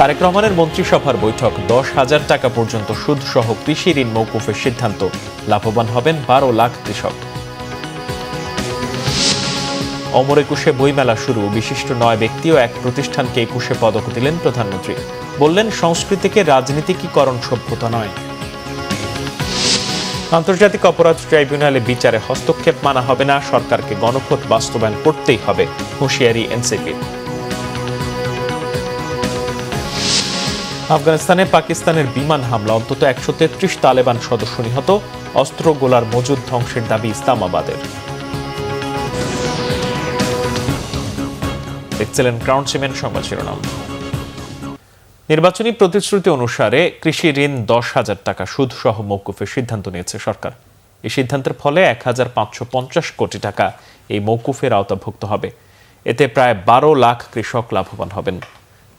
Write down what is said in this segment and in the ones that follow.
তারেক রহমানের মন্ত্রিসভার বৈঠক 10,000 টাকা পর্যন্ত সুদসহ কৃষি ঋণ মওকুফের সিদ্ধান্ত। লাভবান হবেন 12 লাখ কৃষক। অমর একুশে বইমেলা শুরু। বিশিষ্ট 9 ব্যক্তি ও এক প্রতিষ্ঠানকে একুশে পদক দিলেন প্রধানমন্ত্রী। বললেন, সংস্কৃতিকে রাজনীতিকীকরণ সভ্যতা নয়। আন্তর্জাতিক অপরাধ ট্রাইব্যুনালে বিচারে হস্তক্ষেপ মানা হবে না, সরকারকে গণভোট বাস্তবায়ন করতেই হবে, হুঁশিয়ারি এনসিপির। আফগানিস্তানে পাকিস্তানের বিমান হামলা, অন্তত 133 তালেবান সদস্য নিহত। অস্ত্র গোলার মজুদ ধ্বংসের দাবি ইসলামাবাদের। দেখছিলেন ক্রাউন সিমেন্ট সংবাদ শিরোনাম। নির্বাচনী প্রতিশ্রুতি অনুসারে কৃষি ঋণ 10,000 টাকা সুদসহ মওকুফের সিদ্ধান্ত নিয়েছে সরকার। এই সিদ্ধান্তের ফলে 1,550 কোটি টাকা এই মওকুফের আওতাভুক্ত হবে। এতে প্রায় 12 লাখ কৃষক লাভবান হবেন।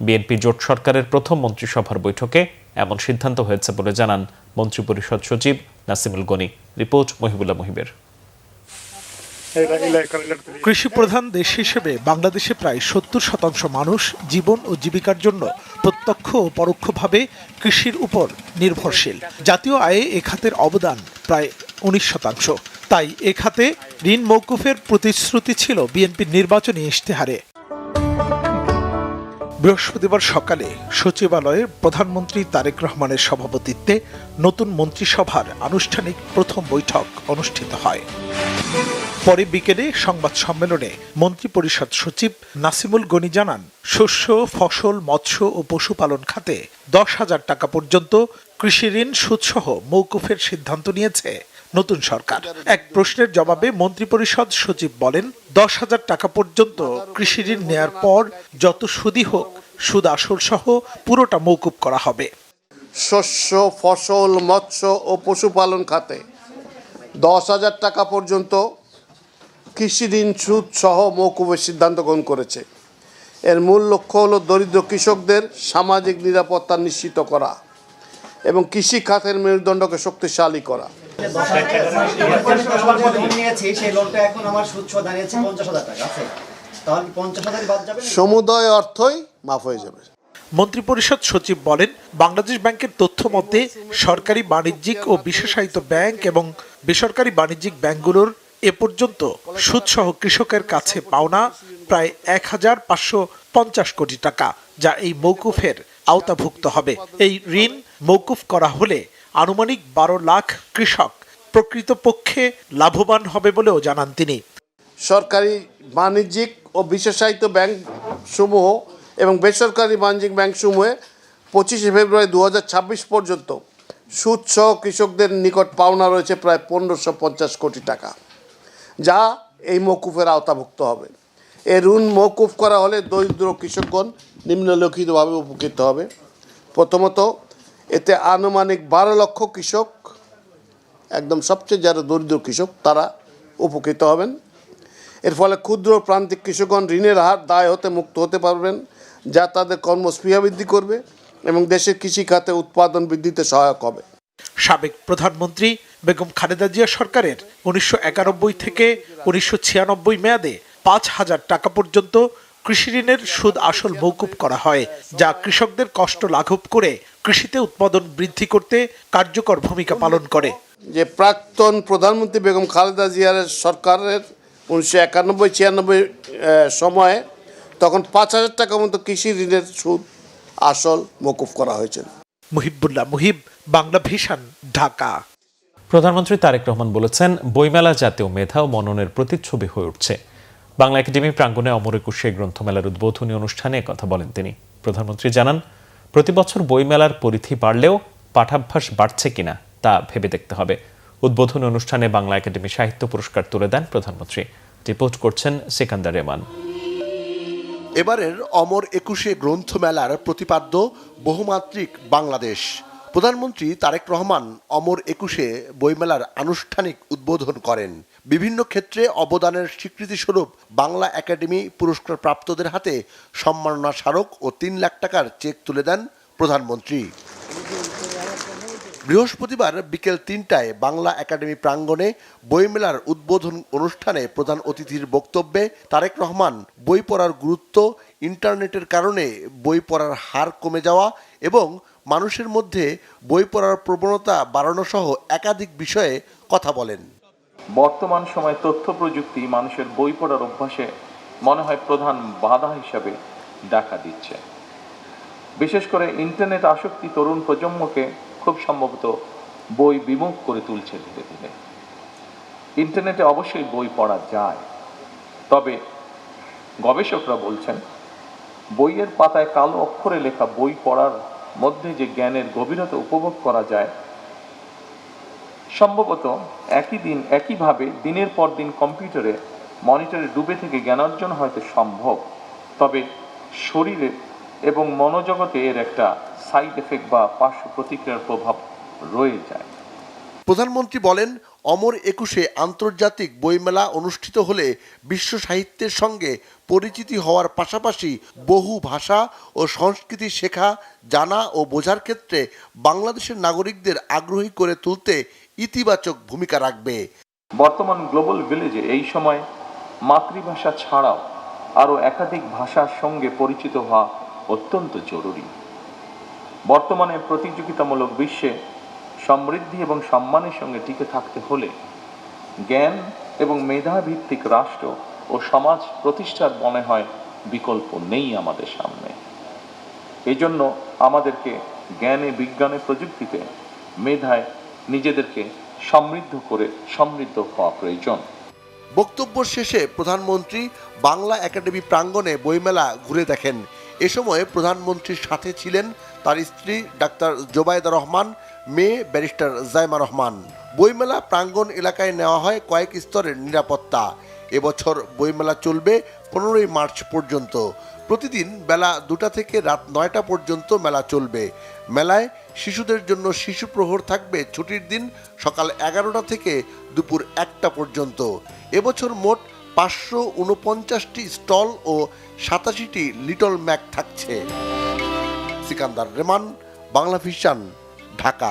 বিএনপি জোট সরকারের প্রথম মন্ত্রিসভার বৈঠকে এমন সিদ্ধান্ত হয়েছে বলে জানান মন্ত্রিপরিষদ সচিব নাসিমুল গনি। রিপোর্ট মহিবুল্লাহ মুহিবের। কৃষি প্রধান দেশ হিসেবে বাংলাদেশে প্রায় 70% মানুষ জীবন ও জীবিকার জন্য প্রত্যক্ষ ও পরোক্ষভাবে কৃষির উপর নির্ভরশীল। জাতীয় আয়ে এ খাতের অবদান প্রায় 19%। তাই এ খাতে ঋণ মওকুফের প্রতিশ্রুতি ছিল বিএনপির নির্বাচনী ইশতেহারে। বৃহস্পতিবার সকালে সচিবালয়ে প্রধানমন্ত্রী তারেক রহমানের সভাপতিত্বে নতুন মন্ত্রিসভার আনুষ্ঠানিক প্রথম বৈঠক অনুষ্ঠিত হয়। পরে বিকেলে সংবাদ সম্মেলনে মন্ত্রিপরিষদ সচিব নাসিমুল গনি জানান, শস্য, ফসল, মৎস্য ও পশুপালন খাতে 10,000 টাকা পর্যন্ত কৃষি ঋণ সুদসহ মওকুফের সিদ্ধান্ত নিয়েছে নতুন সরকার। এক প্রশ্নের জবাবে মন্ত্রিপরিষদ সচিব বলেন, 10,000 টাকা পর্যন্ত কৃষি ঋণ নেয়ার পর যত সুদই হোক, সুদ আসল সহ পুরোটা মওকুফ করা হবে। শস্য, ফসল, মৎস্য ও পশুপালন খাতে 10,000 টাকা পর্যন্ত কৃষি ঋণ সুদ সহ মওকুফের সিদ্ধান্ত গ্রহণ করেছে। এর মূল লক্ষ্য হল দরিদ্র কৃষকদের সামাজিক নিরাপত্তা নিশ্চিত করা এবং কৃষি খাতের মেরুদণ্ডকে শক্তিশালী করা। সমুদয় অর্থই মাফ হয়ে যাবে। মন্ত্রিপরিষদ সচিব বলেন, বাংলাদেশ ব্যাংকের তথ্য মতে সরকারি বাণিজ্যিক ও বিশেষায়িত ব্যাংক এবং বেসরকারি বাণিজ্যিক ব্যাংকগুলোর এ পর্যন্ত সুদসহ কৃষকের কাছে পাওনা প্রায় 1,550 কোটি টাকা, যা এই মওকুফের আওতাভুক্ত হবে। এই ঋণ মওকুফ করা হলে আনুমানিক 12 লাখ কৃষক প্রকৃতপক্ষে লাভবান হবে বলেও জানান তিনি। সরকারি বাণিজ্যিক ও বিশেষায়িত ব্যাংক সমূহ এবং বেসরকারি বাণিজ্যিক ব্যাংক সমূহে 25 ফেব্রুয়ারি 2026 পর্যন্ত সুদসহ কৃষকদের নিকট পাওনা রয়েছে প্রায় 1,550 কোটি টাকা, যা এই মওকুফের আওতাভুক্ত হবে। এই ঋণ মওকুফ করা হলে দরিদ্র কৃষকগণ নিম্নলিখিতভাবে উপকৃত হবে। প্রথমত, এতে আনুমানিক 12 লক্ষ কৃষক, একদম সবচেয়ে যারা দরিদ্র কৃষক, তারা উপকৃত হবেন। এর ফলে ক্ষুদ্র প্রান্তিক কৃষকগণ ঋণের হার দায় হতে মুক্ত হতে পারবেন, যা তাদের কর্মস্পৃহা বৃদ্ধি করবে এবং দেশের কৃষি খাতে উৎপাদন বৃদ্ধিতে সহায়ক হবে। সাবেক প্রধানমন্ত্রী বেগম খালেদা জিয়া সরকারের 1991 থেকে 1996 মেয়াদে 5,000 টাকা পর্যন্ত কৃষি ঋণের সুদ আসল মওকুফ করা হয়, যা কৃষকদের কষ্ট লাঘব করে কৃষিতে উৎপাদন বৃদ্ধি করতে কার্যকর ভূমিকা পালন করে। যে প্রাক্তন প্রধানমন্ত্রী বেগম খালেদা জিয়ার সরকারের 1991-96 সময়ে তখন 5,000 টাকা মতো কৃষি ঋণের সুদ আসল মওকুফ করা হয়েছিল। মুহিবুল্লাহ মুহিব, বাংলা ভিশন, ঢাকা। প্রধানমন্ত্রী তারেক রহমান বলেছেন, বইমেলা জাতীয় মেধা ও মননের প্রতিচ্ছবি হয়ে উঠছে। বাংলা একাডেমি প্রাঙ্গণে অমর একুশে গ্রন্থমেলার উদ্বোধনী অনুষ্ঠানে কথা বলেন তিনি। প্রধানমন্ত্রী জানান, প্রতি বছর বইমেলার পরিধি বাড়লেও পাঠাভ্যাস বাড়ছে কিনা তা ভেবে দেখতে হবে। উদ্বোধনী অনুষ্ঠানে বাংলা একাডেমি সাহিত্য পুরস্কার তুলে দেন প্রধানমন্ত্রী। রিপোর্ট করছেন সিকান্দার রেহমান। এবারের অমর একুশে গ্রন্থমেলার প্রতিপাদ্য বহুমাত্রিক বাংলাদেশ। প্রধানমন্ত্রী তারেক রহমান অমর একুশে বইমেলার আনুষ্ঠানিক উদ্বোধন করেন। বিভিন্ন ক্ষেত্রে অবদানের স্বীকৃতিস্বরূপ বাংলা একাডেমি পুরস্কার প্রাপ্তদের হাতে সম্মাননা স্মারক ও 3 লাখ টাকার চেক তুলে দেন প্রধানমন্ত্রী। বৃহস্পতিবার বিকেল 3টায় বাংলা একাডেমি প্রাঙ্গণে বইমেলার উদ্বোধন অনুষ্ঠানে প্রধান অতিথির বক্তব্যে তারেক রহমান বই পড়ার গুরুত্ব, ইন্টারনেটের কারণে বই পড়ার হার কমে যাওয়া এবং মানুষের মধ্যে বই পড়ার প্রবণতা বাড়ানো সহ একাধিক বিষয়ে কথা বলেন। বর্তমান সময়ে তথ্য প্রযুক্তি মানুষের বই পড়ার অভ্যাসে মনে হয় প্রধান বাধা হিসাবে দেখা দিচ্ছে। বিশেষ করে ইন্টারনেট আসক্তি তরুণ প্রজন্মকে খুব সম্ভবত বই বিমুখ করে তুলছে ধীরে ধীরে। ইন্টারনেটে অবশ্যই বই পড়া যায়, তবে গবেষকরা বলছেন বইয়ের পাতায় কালো অক্ষরে লেখা বই পড়ার মধ্যে যে জ্ঞানের গভীরতা উপভোগ করা যায়, সম্ভবত একইভাবে দিনের পর দিন কম্পিউটারে মনিটরে ডুবে থেকে জ্ঞানার্জন হয়তো সম্ভব, তবে শরীরে এবং মনোজগতে এর একটা সাইড এফেক্ট বা পার্শ্ব প্রতিক্রিয়ার প্রভাব রয়ে যায়। প্রধানমন্ত্রী বলেন, অমর একুশে আন্তর্জাতিক বইমেলা অনুষ্ঠিত হলে বিশ্ব সাহিত্যের সঙ্গে পরিচিতি হওয়ার পাশাপাশি বহু ভাষা ও সংস্কৃতি শেখা, জানা ও বোঝার ক্ষেত্রে বাংলাদেশের নাগরিকদের আগ্রহী করে তুলতে ইতিবাচক ভূমিকা রাখবে। বর্তমান গ্লোবাল ভিলেজে এই সময় মাতৃভাষা ছাড়াও আরও একাধিক ভাষার সঙ্গে পরিচিত হওয়া অত্যন্ত জরুরি। বর্তমানে প্রতিযোগিতামূলক বিশ্বে সমৃদ্ধি এবং সম্মানের সঙ্গে টিকে থাকতে হলে জ্ঞান এবং মেধাভিত্তিক রাষ্ট্র ও সমাজ প্রতিষ্ঠার মনে হয় বিকল্প নেই আমাদের সামনে। এই জন্য আমাদেরকে জ্ঞানে, বিজ্ঞানে, প্রযুক্তিতে, মেধায় নিজেদেরকে সমৃদ্ধ হওয়া প্রয়োজন। বক্তব্য শেষে প্রধানমন্ত্রী বাংলা একাডেমি প্রাঙ্গণে বইমেলা ঘুরে দেখেন। এ সময় প্রধানমন্ত্রীর সাথে ছিলেন তার স্ত্রী ডাক্তার জোবায়দা রহমান, মেয়ে ব্যারিস্টার জাইমা রহমান। বইমেলা প্রাঙ্গণ এলাকায় নেওয়া হয় কয়েক স্তরের নিরাপত্তা। এবছর বইমেলা চলবে 15ই মার্চ পর্যন্ত। প্রতিদিন বেলা 2টা থেকে রাত 9টা পর্যন্ত মেলা চলবে। মেলায় শিশুদের জন্য শিশু প্রহর থাকবে ছুটির দিন সকাল 11টা থেকে দুপুর 1টা পর্যন্ত। এবছর মোট 549টি স্টল ও 87টি লিটল ম্যাক থাকছে। সিকান্দার রেমান, বাংলা ভিশন, ঢাকা।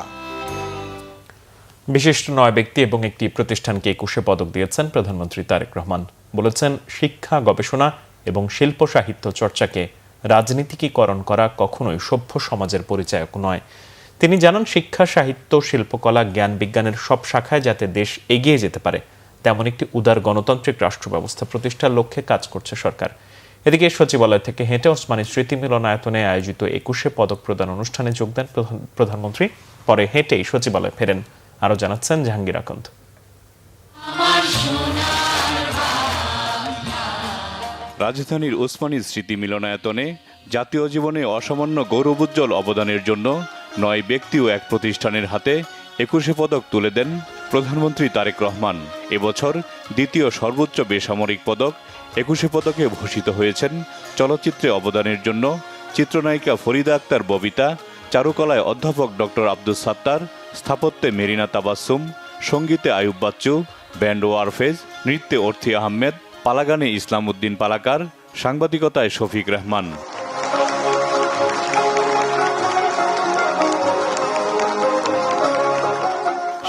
বিশিষ্ট 9 ব্যক্তি এবং একটি প্রতিষ্ঠানকে 21 পদক দিয়েছেন প্রধানমন্ত্রী তারেক রহমান। বলেছেন, শিক্ষা, গবেষণা এবং শিল্প সাহিত্য চর্চাকে রাজনীতিকীকরণ করা কখনোই সভ্য সমাজের পরিচায়ক নয়। তিনি জানান, শিক্ষা, সাহিত্য, শিল্পকলা, জ্ঞান বিজ্ঞানের সব শাখায় যাতে দেশ এগিয়ে যেতে পারে তেমন একটি উদার গণতান্ত্রিক রাষ্ট্র ব্যবস্থা প্রতিষ্ঠার লক্ষ্যে কাজ করছে সরকার। এদিকে সচিবালয় থেকে হেঁটে ওসমানী স্মৃতি মিলনায়তনে আয়োজিত 21 পদক প্রদান অনুষ্ঠানে যোগ দেন প্রধানমন্ত্রী। পরে হেঁটেই সচিবালয় ফেরেন। আরও জানাচ্ছেন জাহাঙ্গীর আকন্দ। রাজধানীর ওসমানী স্মৃতি মিলনায়তনে জাতীয় জীবনে অসামান্য গৌরবোজ্জ্বল অবদানের জন্য 9 ব্যক্তি ও এক প্রতিষ্ঠানের হাতে 21 পদক তুলে দেন প্রধানমন্ত্রী তারেক রহমান। এবছর দ্বিতীয় সর্বোচ্চ বেসামরিক পদক 21 পদকে ভূষিত হয়েছেন চলচ্চিত্রে অবদানের জন্য চিত্রনায়িকা ফরিদা আক্তার ববিতা, চারুকলায় অধ্যাপক ডক্টর আব্দুস সাত্তার, স্থাপত্যে মেরিনা তাবাসসুম, সঙ্গীতে আয়ুব বাচ্চু, ব্যান্ড ওয়ারফেজ, নৃত্যে অর্থী আহমেদ, পালাগানে ইসলাম উদ্দিন পালাকার, সাংবাদিকতায় শফিক রহমান।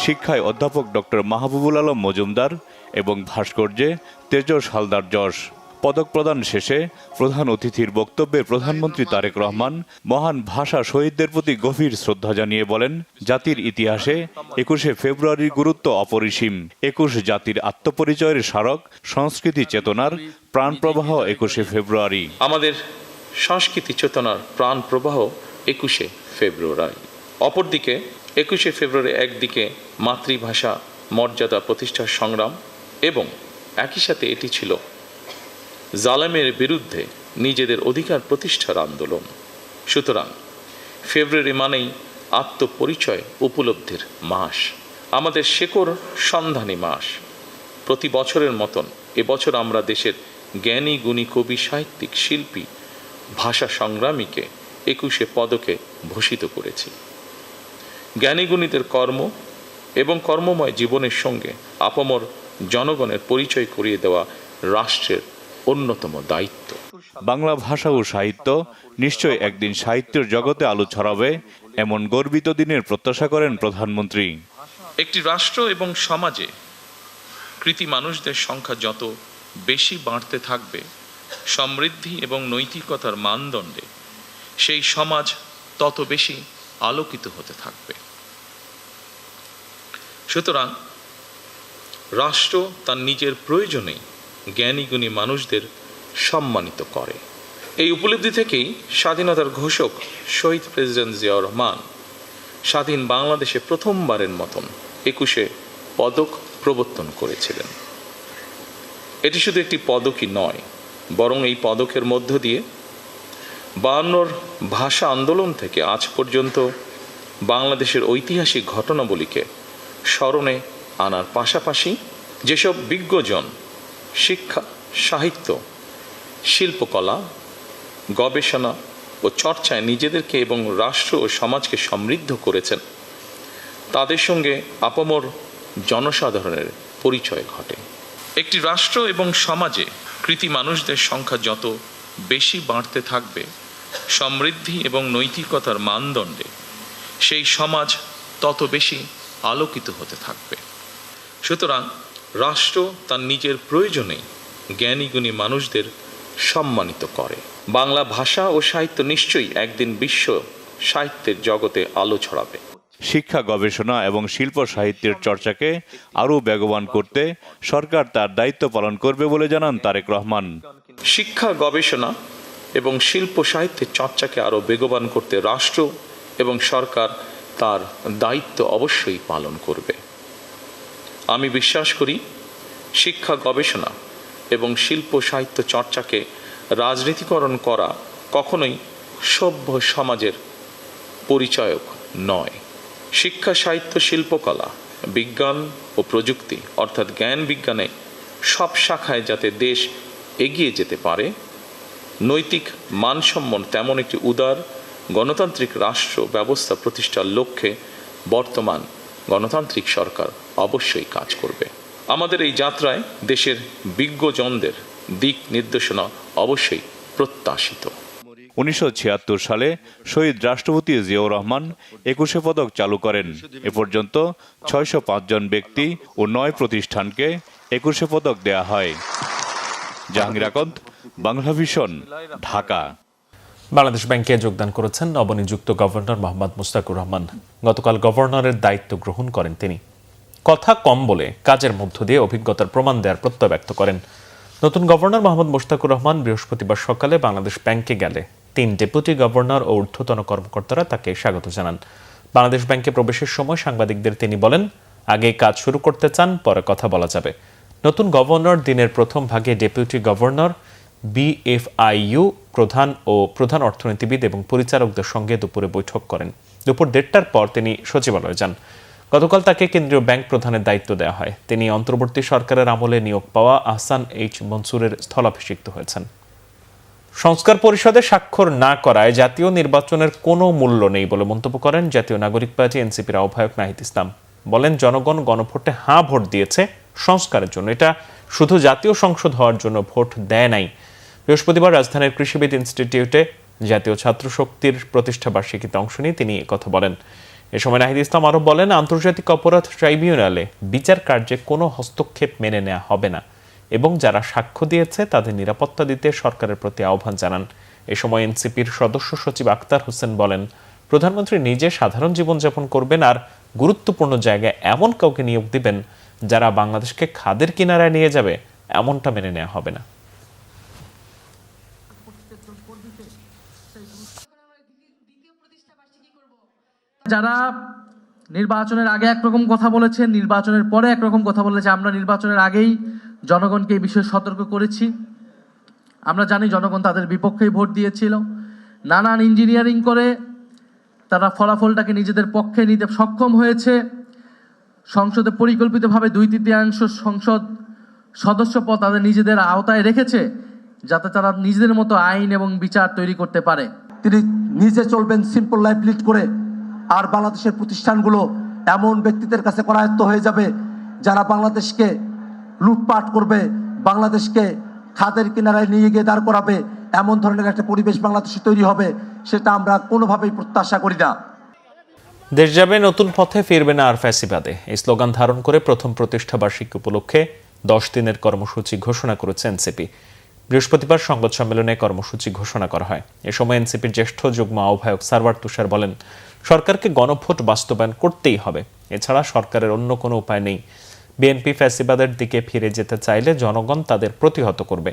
শিক্ষায় অধ্যাপক ডক্টর মাহবুবুল আলম মজুমদার এবং ভাস্কর্যে তেজস হালদার যশ। পদক প্রদান শেষে প্রধান অতিথির বক্তব্যে প্রধানমন্ত্রী তারেক রহমান মহান ভাষা শহীদদের প্রতি গভীর শ্রদ্ধা জানিয়ে বলেন, জাতির ইতিহাসে 21 ফেব্রুয়ারির গুরুত্ব অপরিসীম। 21 জাতির আত্মপরিচয়ের স্মারক, সংস্কৃতি চেতনার প্রাণ প্রবাহ 21 ফেব্রুয়ারি। আমাদের সংস্কৃতি চেতনার প্রাণ প্রবাহ 21 ফেব্রুয়ারি। অপরদিকে 21 ফেব্রুয়ারি একদিকে মাতৃভাষা মর্যাদা প্রতিষ্ঠার সংগ্রাম এবং একই সাথে এটি ছিল জালেমের বিরুদ্ধে নিজেদের অধিকার প্রতিষ্ঠার আন্দোলন। সুতরাং ফেব্রুয়ারি মানেই আত্মপরিচয় উপলব্ধির মাস, আমাদের শেকড় সন্ধানী মাস। প্রতি বছরের মতন এবছর আমরা দেশের জ্ঞানী, গুণী, কবি, সাহিত্যিক, শিল্পী, ভাষা সংগ্রামীকে 21 পদকে ভূষিত করেছি। জ্ঞানী গুণীদের কর্ম এবং কর্মময় জীবনের সঙ্গে আপামর জনগণের পরিচয় করিয়ে দেওয়া রাষ্ট্রের অন্যতম দায়িত্ব। বাংলা ভাষা ও সাহিত্য নিশ্চয় একদিন সাহিত্যের জগতে আলো ছড়াবে, এমন গর্বিত দিনের প্রত্যাশা করেন প্রধানমন্ত্রী। একটি রাষ্ট্র এবং সমাজে কৃতি মানুষদের সংখ্যা যত বেশি বাড়তে থাকবে, সমৃদ্ধি এবং নৈতিকতার মানদণ্ডে সেই সমাজ তত বেশি আলোকিত হতে থাকবে। সুতরাং রাষ্ট্র তার নিজের প্রয়োজনে জ্ঞানী গুণী মানুষদের সম্মানিত করে। এই উপলব্ধি থেকেই স্বাধীনতার ঘোষক শহীদ প্রেসিডেন্ট জিয়াউর রহমান স্বাধীন বাংলাদেশে প্রথমবারের মতন 21 পদক প্রবর্তন করেছিলেন। এটি শুধু একটি পদকই নয়, বরং এই পদকের মধ্য দিয়ে 52 ভাষা আন্দোলন থেকে আজ পর্যন্ত বাংলাদেশের ঐতিহাসিক ঘটনাবলীকে স্মরণে আনার পাশাপাশি যেসব বিজ্ঞজন শিক্ষা, সাহিত্য, শিল্পকলা, গবেষণা ও চর্চায় নিজেদেরকে এবং রাষ্ট্র ও সমাজকে সমৃদ্ধ করেছেন, তাদের সঙ্গে আপামর জনসাধারণের পরিচয় ঘটে। একটি রাষ্ট্র এবং সমাজে কৃতী মানুষদের সংখ্যা যত বেশি বাড়তে থাকবে, সমৃদ্ধি এবং নৈতিকতার মানদণ্ডে সেই সমাজ তত বেশি আলোকিত হতে থাকবে। সুতরাং রাষ্ট্র তার নিজের প্রয়োজনেই জ্ঞানী গুণী মানুষদের সম্মানিত করে। বাংলা ভাষা ও সাহিত্য নিশ্চয়ই একদিন বিশ্ব সাহিত্যের জগতে আলো ছড়াবে। শিক্ষা, গবেষণা এবং শিল্প সাহিত্যের চর্চাকে আরও বেগবান করতে সরকার তার দায়িত্ব পালন করবে বলে জানান তারেক রহমান। শিক্ষা, গবেষণা এবং শিল্প সাহিত্যের চর্চাকে আরও বেগবান করতে রাষ্ট্র এবং সরকার তার দায়িত্ব অবশ্যই পালন করবে। আমি বিশ্বাস করি শিক্ষা, গবেষণা এবং শিল্প সাহিত্য চর্চাকে রাজনীতিকরণ করা কখনোই সভ্য সমাজের পরিচায়ক নয়। শিক্ষা, সাহিত্য, শিল্পকলা, বিজ্ঞান ও প্রযুক্তি অর্থাৎ জ্ঞান বিজ্ঞানে সব শাখায় যাতে দেশ এগিয়ে যেতে পারে, নৈতিক মানসম্পন্ন তেমন একটি উদার গণতান্ত্রিক রাষ্ট্র ব্যবস্থা প্রতিষ্ঠার লক্ষ্যে বর্তমান গণতান্ত্রিক সরকার অবশ্যই কাজ করবে। আমাদের এই যাত্রায় দেশের বিজ্ঞজনদের দিক নির্দেশনা অবশ্যই প্রত্যাশিত। 1976 সালে শহীদ রাষ্ট্রপতি জিয়াউর রহমান 21 পদক চালু করেন। এ পর্যন্ত 605 জন ব্যক্তি ও 9 প্রতিষ্ঠানকে 21 পদক দেয়া হয়। জাহাঙ্গীর আকন্দ, বাংলা ভিশন, ঢাকা। বাংলাদেশ ব্যাংকে যোগদান করেছেন নবনিযুক্ত গভর্নর মোহাম্মদ মুশতাকুর রহমান। গতকাল গভর্নরের দায়িত্ব গ্রহণ করেন তিনি। কথা কম বলে কাজের মধ্য দিয়ে অভিজ্ঞতার প্রমাণ দেওয়ার প্রত্যয় ব্যক্ত করেন। নতুন গভর্নর মোহাম্মদ মুশতাকুর রহমান বৃহস্পতিবার সকালে বাংলাদেশ ব্যাংকে গেলে 3 ডেপুটি গভর্নর ও ঊর্ধ্বতন কর্মকর্তারা তাকে স্বাগত জানান। বাংলাদেশ ব্যাংকে প্রবেশের সময় সাংবাদিকদের তিনি বলেন, আগে কাজ শুরু করতে চান, পরে কথা বলা যাবে। নতুন গভর্নর দিনের প্রথম ভাগে ডেপুটি গভর্নর, বিএফআইইউ প্রধান ও প্রধান অর্থনীতিবিদ এবং পরিচালকদের সঙ্গে দুপুরে বৈঠক করেন। দুপুর 1:30টার পর তিনি সচিবালয়ে যান। গতকাল তাকে কেন্দ্রীয় ব্যাংক প্রধানের দায়িত্ব দেওয়া হয়। তিনি অন্তর্বর্তী সরকারের আমলে নিয়োগ পাওয়া আহসান এইচ মনসুরের স্থলাভিষিক্ত হয়েছেন। সংস্কার পরিষদে স্বাক্ষর না করায় জাতীয় নির্বাচনের কোনো মূল্য নেই বলে মন্তব্য করেন জাতীয় নাগরিক পার্টি এনসিপির আহ্বায়ক নাহিদ ইসলাম। বলেন, জনগণ গণভোটে হ্যাঁ ভোট দিয়েছে সংস্কারের জন্য, এটা শুধু জাতীয় সংসদ হওয়ার জন্য ভোট দেয় নাই। বৃহস্পতিবার রাজধানীর কৃষিবিদ ইনস্টিটিউটে জাতীয় ছাত্র শক্তির প্রতিষ্ঠা বার্ষিকীতে অংশ নিয়ে তিনি কথা বলেন। এ সময় নাহিদ ইসলাম আরও বলেন, আন্তর্জাতিক অপরাধ ট্রাইব্যুনালে বিচার কার্যে কোনো হস্তক্ষেপ মেনে নেওয়া হবে না এবং যারা সাক্ষ্য দিয়েছে তাদের নিরাপত্তা দিতে সরকারের প্রতি আহ্বান জানান। এ সময় এনসিপির সদস্য সচিব আক্তার হোসেন বলেন, প্রধানমন্ত্রী নিজে সাধারণ জীবনযাপন করবেন আর গুরুত্বপূর্ণ জায়গায় এমন কাউকে নিয়োগ দিবেন যারা বাংলাদেশকে খাদের কিনারায় নিয়ে যাবে, এমনটা মেনে নেওয়া হবে না। যারা নির্বাচনের আগে একরকম কথা বলেছেন, নির্বাচনের পরে একরকম কথা বলেছে, আমরা নির্বাচনের আগেই জনগণকে এই বিষয়ে সতর্ক করেছি। আমরা জানি জনগণ তাদের বিপক্ষেই ভোট দিয়েছিল। নানান ইঞ্জিনিয়ারিং করে তারা ফলাফলটাকে নিজেদের পক্ষে নিতে সক্ষম হয়েছে। সংসদে পরিকল্পিতভাবে 2/3 সংসদ সদস্য পদ তাদের নিজেদের আওতায় রেখেছে, যাতে তারা নিজেদের মতো আইন এবং বিচার তৈরি করতে পারে। তিনি নিজে চলবেন সিম্পল লাইফ লিড করে, আর বাংলাদেশের প্রতিষ্ঠানগুলো এমন ব্যক্তিদের কাছে করায়ত্ত হয়ে যাবে যারা বাংলাদেশকে লুটপাট করবে, বাংলাদেশকে খাদের কিনারায় নিয়ে গিয়ে দাঁড় করাবে, এমন ধরনের একটা পরিবেশ বাংলাদেশে তৈরি হবে, সেটা আমরা কোনোভাবেই প্রত্যাশা করি না। দেশ যাবে নতুন পথে, ফিরবে না আর ফ্যাসিবাদে, এই স্লোগান ধারণ করে প্রথম প্রতিষ্ঠা বার্ষিকী উপলক্ষে 10 দিনের কর্মসূচি ঘোষণা করেছে এনসিপি। বৃহস্পতিবার সংবাদ সম্মেলনে কর্মসূচি ঘোষণা করা হয়। এ সময় এনসিপির জ্যেষ্ঠ যুগ্ম আহ্বায়ক সারওয়ার তুষার বলেন, সরকারকে গণভোট বাস্তবায়ন করতেই হবে, এছাড়া সরকারের অন্য কোনো উপায় নেই। বিএনপি ফ্যাসিবাদের দিকে ফিরে যেতে চাইলে জনগণ তাদের প্রতিহত করবে।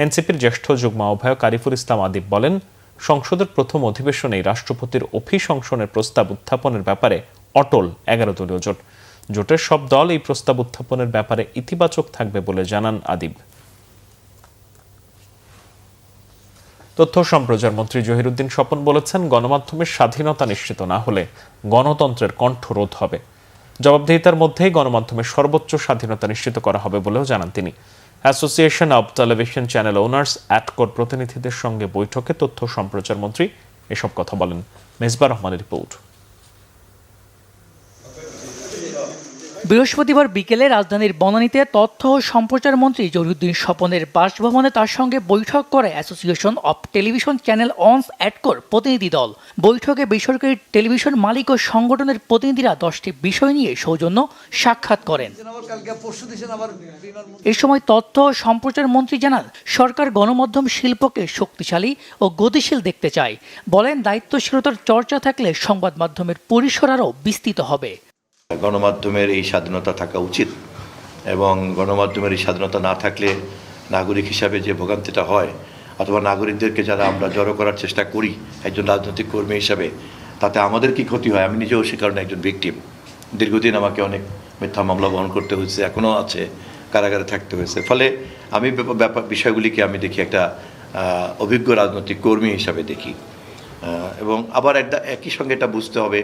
এনসিপির জ্যেষ্ঠ যুগ্ম আহ্বায়ক আরিফুল ইসলাম আদিব বলেন, সংসদের প্রথম অধিবেশনেই রাষ্ট্রপতির অভিশংসনের প্রস্তাব উত্থাপনের ব্যাপারে অটল 11 দলীয় জোট। জোটের সব দল এই প্রস্তাব উত্থাপনের ব্যাপারে ইতিবাচক থাকবে বলে জানান আদিব। তথ্য সম্প্রচার মন্ত্রী জহিরুদ্দিন স্বপন বলেছেন, গণমাধ্যমের স্বাধীনতা নিশ্চিত না হলে গণতন্ত্রের কণ্ঠরোধ হবে। জবাবদিহিতার মধ্যেই গণমাধ্যমের সর্বোচ্চ স্বাধীনতা নিশ্চিত করা হবে বলেও জানান তিনি। Association of television channel owners অ্যাটকোর প্রতিনিধিদের সঙ্গে বৈঠকে তথ্য সম্প্রচার মন্ত্রী এসব কথা বলেন। মেজবা রহমানের রিপোর্ট। বৃহস্পতিবার বিকেলে রাজধানীর বনানীতে তথ্য ও সম্প্রচার মন্ত্রী জহিরুদ্দিন স্বপনের বাসভবনে তার সঙ্গে বৈঠক করে association of television channel owners অ্যাটকোর প্রতিনিধি দল। বৈঠকে বেসরকারি টেলিভিশন মালিক ও সংগঠনের প্রতিনিধিরা 10টি বিষয় নিয়ে সৌজন্য সাক্ষাৎ করেন। এ সময় তথ্য ও সম্প্রচার মন্ত্রী জানান, সরকার গণমাধ্যম শিল্পকে শক্তিশালী ও গতিশীল দেখতে চায়। বলেন, দায়িত্বশীলতার চর্চা থাকলে সংবাদ মাধ্যমের পরিসর আরও বিস্তৃত হবে। গণমাধ্যমের এই স্বাধীনতা থাকা উচিত এবং গণমাধ্যমের এই স্বাধীনতা না থাকলে নাগরিক হিসাবে যে ভোগান্তিটা হয় অথবা নাগরিকদেরকে যারা আমরা জড়ো করার চেষ্টা করি একজন রাজনৈতিক কর্মী হিসাবে, তাতে আমাদের কি ক্ষতি হয়। আমি নিজেও সে কারণে একজন ভিকটিম। দীর্ঘদিন আমাকে অনেক মিথ্যা মামলা বহন করতে হয়েছে, এখনও আছে, কারাগারে থাকতে হয়েছে। ফলে আমি বিষয়গুলিকে আমি দেখি একটা অভিজ্ঞ রাজনৈতিক কর্মী হিসাবে দেখি। এবং আবার একই সঙ্গে এটা বুঝতে হবে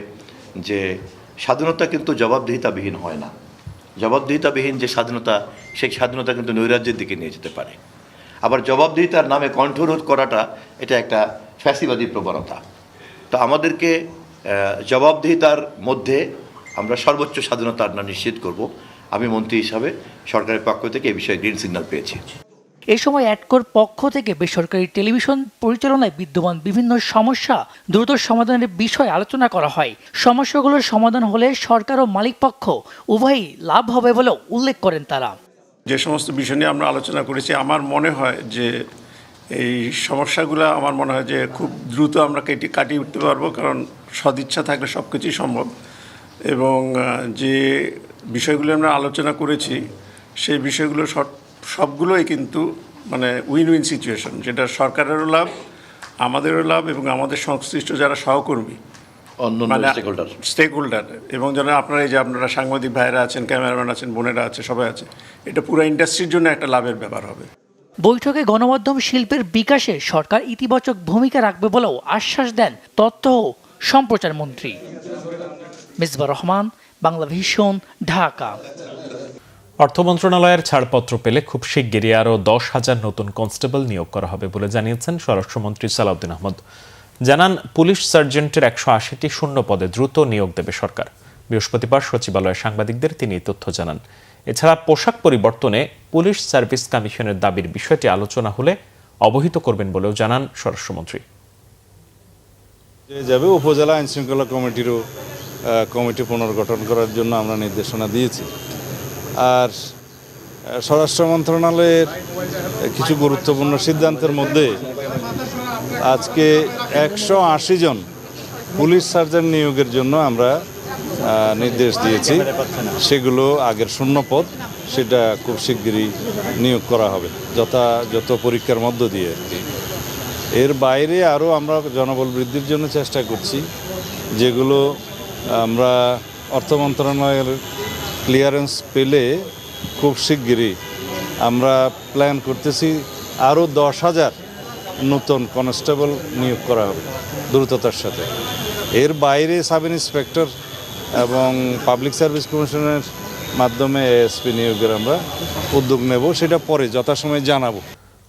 যে স্বাধীনতা কিন্তু জবাবদিহিতাবিহীন হয় না। জবাবদিহিতাবিহীন যে স্বাধীনতা, সেই স্বাধীনতা কিন্তু নৈরাজ্যের দিকে নিয়ে যেতে পারে। আবার জবাবদিহিতার নামে কণ্ঠরোধ করাটা এটা একটা ফ্যাসিবাদী প্রবণতা। তো আমাদেরকে জবাবদিহিতার মধ্যে আমরা সর্বোচ্চ স্বাধীনতা নিশ্চিত করব। আমি মন্ত্রী হিসাবে সরকারের পক্ষ থেকে এই বিষয়ে গ্রিন সিগন্যাল পেয়েছি। এ সময় অ্যাটকোর পক্ষ থেকে বেসরকারি টেলিভিশন পরিচালনায় বিদ্যমান বিভিন্ন সমস্যা দ্রুত সমাধানের বিষয়ে আলোচনা করা হয়। সমস্যাগুলোর সমাধান হলে সরকার ও মালিক পক্ষ উভয়ই লাভ হবে বলেও উল্লেখ করেন তারা। যে সমস্ত বিষয় নিয়ে আমরা আলোচনা করেছি, আমার মনে হয় যে এই সমস্যাগুলো আমার মনে হয় যে খুব দ্রুত আমরা কাটিয়ে উঠতে পারবো, কারণ সদিচ্ছা থাকলে সব কিছুই সম্ভব। এবং যে বিষয়গুলো আমরা আলোচনা করেছি সেই বিষয়গুলো সবগুলোই কিন্তু মানে উইন উইন সিচুয়েশন, যেটা সরকারেরও লাভ, আমাদেরও লাভ এবং আমাদের সংশ্লিষ্ট যারা সহকর্মী মানে স্টেক হোল্ডার এবং যারা আপনারা এই যে আপনারা সাংবাদিক ভাইয়েরা আছেন, ক্যামেরাম্যান আছেন, বোনেরা আছে, সবাই আছে, এটা পুরো ইন্ডাস্ট্রির জন্য একটা লাভের ব্যাপার হবে। বৈঠকে গণমাধ্যম শিল্পের বিকাশে সরকার ইতিবাচক ভূমিকা রাখবে বলেও আশ্বাস দেন তথ্য ও সম্প্রচার মন্ত্রী। মেজবা রহমান, বাংলা ভিশন, ঢাকা। অর্থ মন্ত্রণালয়ের ছাড়পত্র পেলে খুব শিগগিরই আরও 10,000 নতুন কনস্টেবল নিয়োগ করা হবে বলে জানিয়েছেন স্বরাষ্ট্রমন্ত্রী সালাউদ্দিন আহমদ। জানান, পুলিশ সার্জেন্টের 180টি শূন্য পদে দ্রুত নিয়োগ দেবে সরকার। বৃহস্পতিবার সচিবালয়ে সাংবাদিকদের তিনি এই তথ্য জানান। এছাড়া পোশাক পরিবর্তনে পুলিশ সার্ভিস কমিশনের দাবির বিষয়টি আলোচনা হলে অবহিত করবেন বলেও জানান স্বরাষ্ট্রমন্ত্রী। যাবে উপজেলা আইন শৃঙ্খলা কমিটিরও কমিটি পুনর্গঠন করার জন্য আমরা নির্দেশনা দিয়েছি। আর স্বরাষ্ট্র মন্ত্রণালয়ের কিছু গুরুত্বপূর্ণ সিদ্ধান্তের মধ্যে আজকে 180 জন পুলিশ সার্জন নিয়োগের জন্য আমরা নির্দেশ দিয়েছি। সেগুলো আগের শূন্য পদ, সেটা খুব শিগগিরই নিয়োগ করা হবে যত পরীক্ষার মধ্য দিয়ে আর কি। এর বাইরে আরও আমরা জনবল বৃদ্ধির জন্য চেষ্টা করছি, যেগুলো আমরা অর্থ মন্ত্রণালয়ের ক্লিয়ারেন্স পেলে খুব শিগগিরই আমরা প্ল্যান করতেছি আরও 10,000 নতুন কনস্টেবল নিয়োগ করা হবে দ্রুততার সাথে। এর বাইরে সাব ইন্সপেক্টর এবং পাবলিক সার্ভিস কমিশনের মাধ্যমে এএসপি নিয়োগের আমরা উদ্যোগ নেব, সেটা পরে যথাসময়ে জানাবো।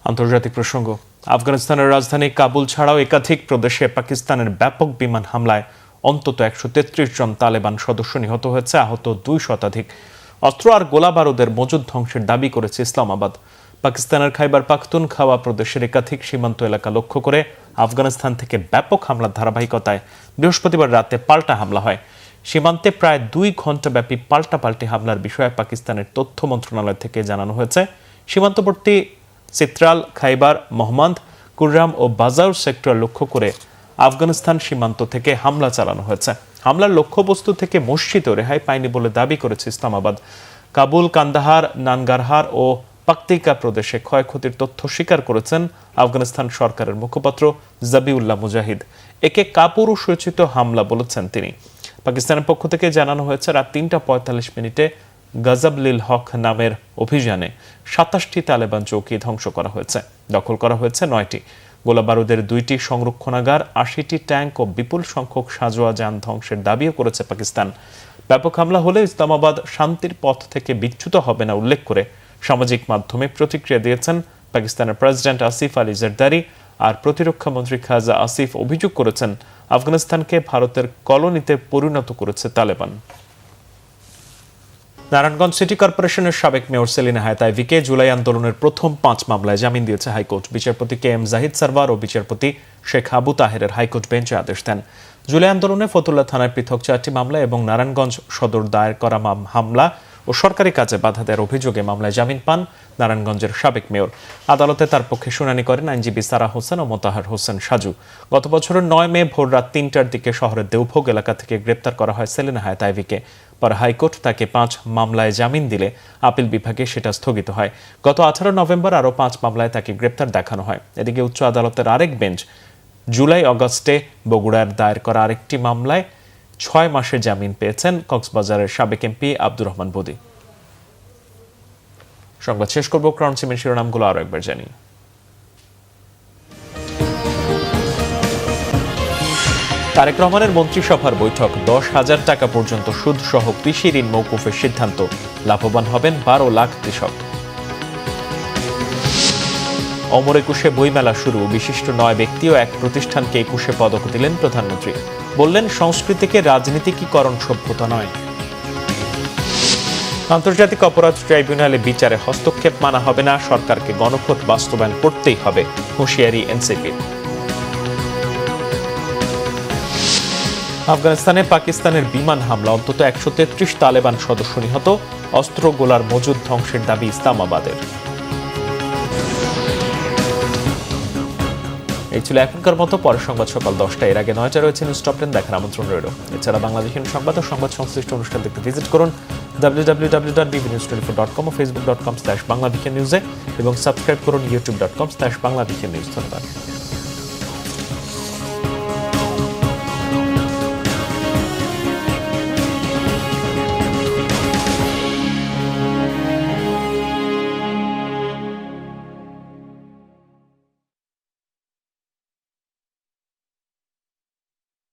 আন্তর্জাতিক প্রসঙ্গ। আফগানিস্তানের রাজধানী কাবুল ছাড়াও একাধিক প্রদেশে পাকিস্তানের ব্যাপক বিমান হামলায় অন্তত 133 জন তালেবান সদস্য নিহত হয়েছে, আহত 2 শতাধিক। অস্ত্র আর গোলা বারুদের মজুদ ধ্বংসের দাবি করেছে ইসলামাবাদ। পাকিস্তানের খাইবার পাখতুনখাওয়া প্রদেশের একাধিক সীমান্ত এলাকা লক্ষ্য করে আফগানিস্তান থেকে ব্যাপক হামলার ধারাবাহিকতায় বৃহস্পতিবার রাতে পাল্টা হামলা হয়। সীমান্তে প্রায় 2 ঘণ্টাব্যাপী পাল্টাপাল্টি হামলার বিষয়ে পাকিস্তানের তথ্য মন্ত্রণালয় থেকে জানানো হয়েছে। সীমান্তবর্তী চিত্রাল, খাইবার, মহম্মদ, কুররাম ও বাজার সেক্টর লক্ষ্য করে আফগানিস্তান সীমান্ত থেকে হামলা চালানো হয়েছে। হামলার লক্ষ্যবস্তু থেকে মসজিদও রেহাই পায়নি বলে দাবি করেছে ইসলামাবাদ। কাবুল, কান্দাহার, নানগারহার ও পাকতিকা প্রদেশে ক্ষয়ক্ষতির তথ্য স্বীকার করেছেন আফগানিস্তান সরকারের মুখপাত্র জাবিউল্লাহ মুজাহিদ। একে কাপুরুষোচিত হামলা বলেছেন তিনি। পাকিস্তানের পক্ষ থেকে জানানো হয়েছে রাত 3:45 গজবলিল হক নামের অভিযানে 27টি তালেবান চৌকি ধ্বংস করা হয়েছে। দখল করা হয়েছে 9টি। গোলাবারুদের 2টি সংরক্ষণাগার, 80টি ট্যাঙ্ক ও বিপুল সংখ্যক সাজোয়া যান ধ্বংসের দাবিও করেছে পাকিস্তান। ব্যাপক হামলা হলে ইসলামাবাদ শান্তির পথ থেকে বিচ্যুত হবে না উল্লেখ করে সামাজিক মাধ্যমে প্রতিক্রিয়া দিয়েছেন পাকিস্তানের প্রেসিডেন্ট আসিফ আলী জারদারি। আর প্রতিরক্ষা মন্ত্রী খাজা আসিফ অভিযোগ করেছেন আফগানিস্তানকে ভারতের কলোনিতে পরিণত করেছে তালেবান। নারায়ণগঞ্জ সিটি কর্পোরেশনের সাবেক মেয়র সেলিনা হায়াত আইভীকে জুলাই আন্দোলনের প্রথম 5 মামলায় জামিন দিয়েছে হাইকোর্ট। বিচারপতি কে এম জাহিদ সারওয়ার ও বিচারপতি শেখ আবু তাহেরের হাইকোর্ট বেঞ্চে আদেশ দেন। জুলাই আন্দোলনে ফতুল্লা থানার পৃথক 4টি মামলা এবং নারায়ণগঞ্জ সদর দায়ের করা হামলা ও সরকারি কাজে বাধা দেওয়ার অভিযোগে মামলায় জামিন পান নারায়ণগঞ্জের সাবেক মেয়র। আদালতে তার পক্ষে শুনানি করেন আইনজীবী সারা হোসেন ও মোতাহার হোসেন সাজু। গত বছরের 9 মে ভোর রাত 3টার দিকে শহরের দেওভোগ এলাকা থেকে গ্রেপ্তার করা হয় সেলিনা হায়াত আইভীকে। পরে হাইকোর্ট তাকে 5 মামলায় জামিন দিলে আপিল বিভাগে সেটা স্থগিত হয়। গত 18 নভেম্বর আরও 5 মামলায় তাকে গ্রেপ্তার দেখানো হয়। এদিকে উচ্চ আদালতের আরেক বেঞ্চ জুলাই অগস্টে বগুড়ার দায়ের করা আরেকটি মামলায় 6 মাসের জামিন পেয়েছেন কক্সবাজারের সাবেক এমপি আব্দুর রহমান বদি। সংবাদ শেষ করব, ক্রাউন সিমেন্ট শিরোনামগুলো আরো একবার জানি। তারেক রহমানের মন্ত্রিসভার বৈঠক, 10,000 টাকা পর্যন্ত সুদ সহ কৃষি ঋণ মওকুফের সিদ্ধান্ত, লাভবান হবেন 12 লাখ কৃষক। অমর একুশে বইমেলা শুরু, বিশিষ্ট 9 ব্যক্তি ও 1 প্রতিষ্ঠানকে 21 পদক দিলেন প্রধানমন্ত্রী। বললেন সংস্কৃতিকে রাজনীতিকীকরণ সভ্যতা নয়। আন্তর্জাতিক অপরাধ ট্রাইব্যুনালে বিচারে হস্তক্ষেপ মানা হবে না, সরকারকে গণভোট বাস্তবায়ন করতেই হবে, হুঁশিয়ারি এনসিপির। আফগানিস্তানে পাকিস্তানের বিমান হামলা, অন্তত 133 তালেবান সদস্য নিহত, অস্ত্র গোলার মজুদ ধ্বংসের দাবি ইসলামাবাদের। এই ছিল এখনকার মতো। পরের সংবাদ সকাল 10টা। এর আগে 9টা রয়েছে নিউজ টপ 10 দেখার আমন্ত্রণ রইল। এছাড়া বাংলাদেশের সংবাদ ও সংবাদ সংশ্লিষ্ট অনুষ্ঠান দেখতে ভিজিট করুন www.bbnews24.com ও facebook.com/বাংলাদেশের নিউজে এবং সাবস্ক্রাইব করুন youtube.com/বাংলাদেশের নিউজ। ধন্যবাদ।